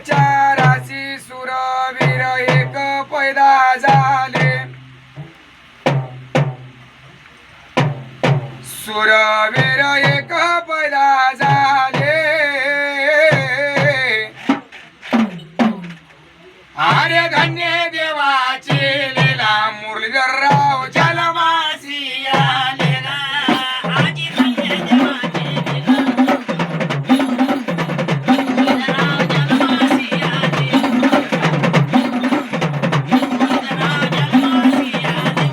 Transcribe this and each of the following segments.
चारासी सुरवीर एक पैदा झाले सुरवीर एक पैदा झाले अरे धन्य देवाचे लीला मुरलीधरराव जलमासी आले गा आजी धन्य देवाचे लीला मुरलीधरराव जलमासी आले मुरलीधरराव जलमासी आले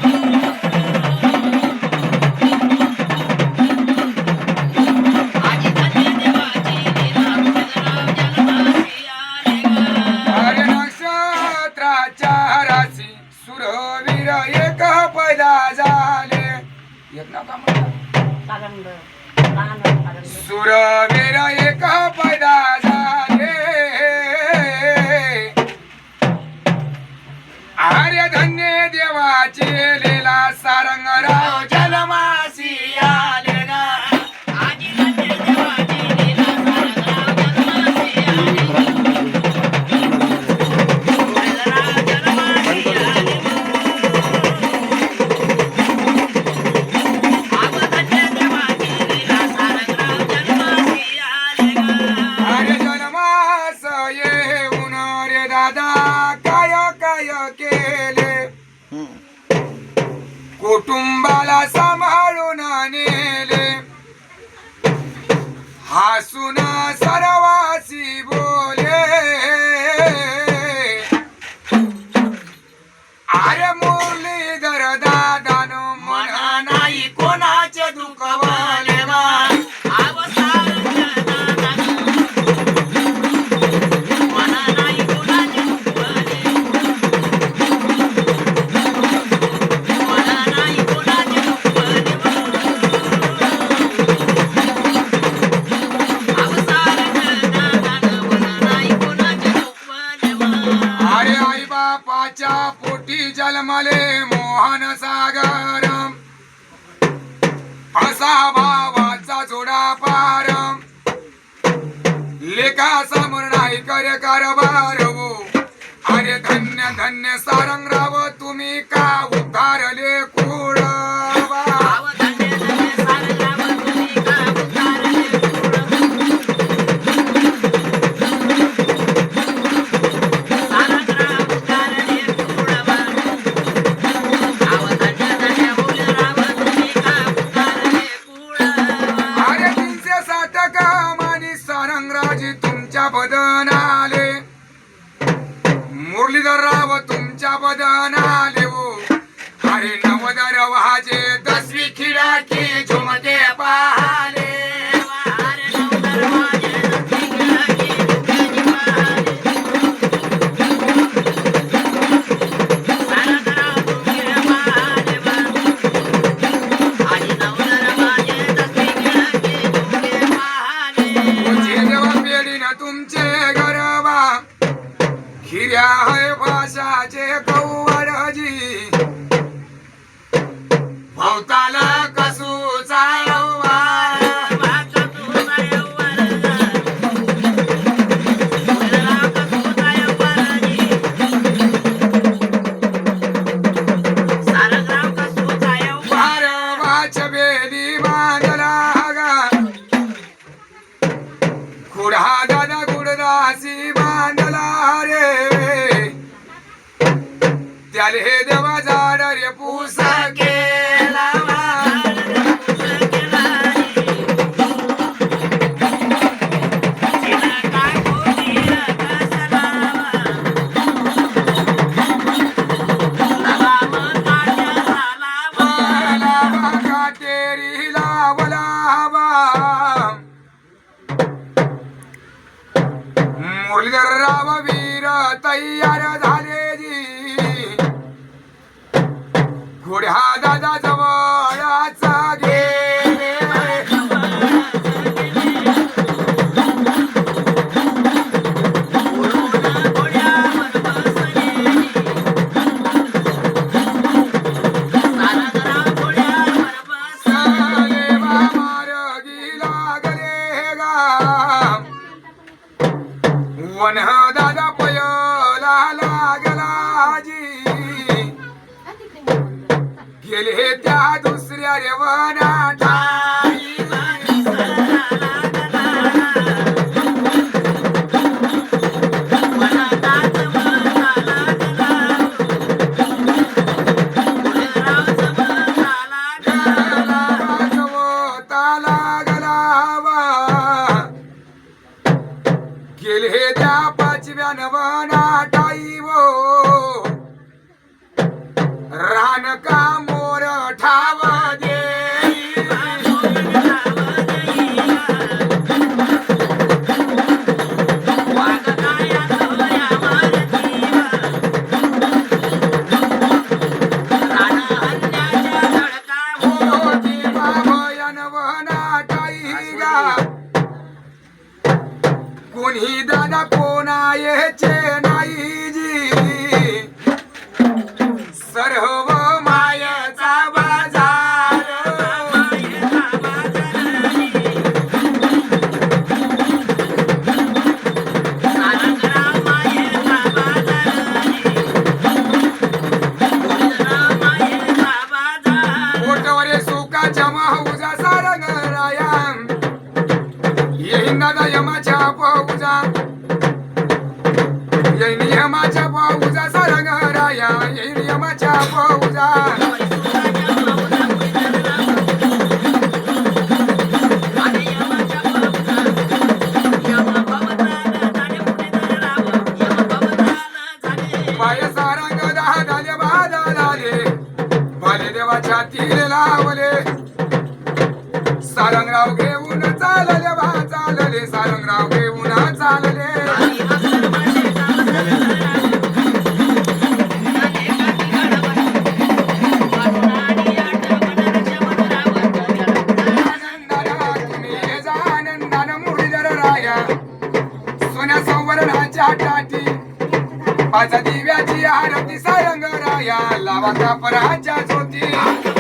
आजी धन्य देवाचे लीला मुरलीधरराव जलमासी आले गा अरे नक्षत्राच्या राशी सुरवीर एक पैदा झाले एक नाव का म्हणतात सुरवीर एक पैदा झाले आर्य धन्य देवाचे लीला सारंगराव जलमासी आले गा आजी धन्य देवाची लीला सारंगराव जलमासी आले मुरलीधरराव जलमासी आले आग धन्य देवाची लीला सारंगराव जलमासी आले गा अरे जन्मास येऊन रे दादा काय काय केले कुटुंबाला सांभाळून नेले हसून सर्वासी बोले अरे मुरलीधर दादानो मना नाही कोणाचे दुखवले मा मना नाही कोणाचे दुखवले मना नाही कोणाचे दुखवले अरे आई बापाच्या पोटी जन्मले मोहन सागर असा भावाचा जोडा पार लेखा समोर नाही करे कारभार हो अरे धन्य धन्य सारंगराव तुम्ही का उद्धारले कुळ अरे 360 कामानी सारंगराजी तुमच्या बदन आले मुरलीधरराव तुमच्या बदन आले हो अरे नवदर वाजे 10वी खिडाकी झुमते पाहाले अरे नवदर वाजे 10वी खिडाकी झुमते पाहाले सारंगराव तुमचे पाहाले आणि नवदर वाजे 10वी खिडाकी झुमते पाहाले तुझे देवा पेडी ना तुमचे गरबा खिर्या है भाषाचे कौवरजी भवताल कसूचा यौवार कसूचा यौवार मुरलीधरराव कसूचा यौवारजी सारंगराव कसूचा यौवार वाच बेली बांधला गा खुडा दादा गुडदासी बांधला रे त्याले देवा झाड रे पूस केला मुरलीधरराव वीर तयार झाले जी घोड्या दादा जवळचा गेले वन दादा पयला लागला जी गेले त्या दुसऱ्या रेवनाठाई गेले त्या पाचव्या नवनाठाई वो रान का मोर ठाव दे कोणी दादा कोणा याचे नाही जी सर्व मायाचा बाजार पोटवरे सुखाच्या माहुजा सारंगराया येईन दादा यमाच्या पाऊजा येईन यमाच्या पाऊजा सारंगराया येईन यमाच्या पाऊजा पाय सारंग दादाले बादाले बाले देवाच्या तीर लावले सारंगराव घेऊन चालले बा चालले सारंगराव घेऊन चालले आनंदानं मुरलीधर राया सोन्या संवरणाच्या टाटी पाच दिव्याची आरती सारंग राया लावा कापराच्या ज्योती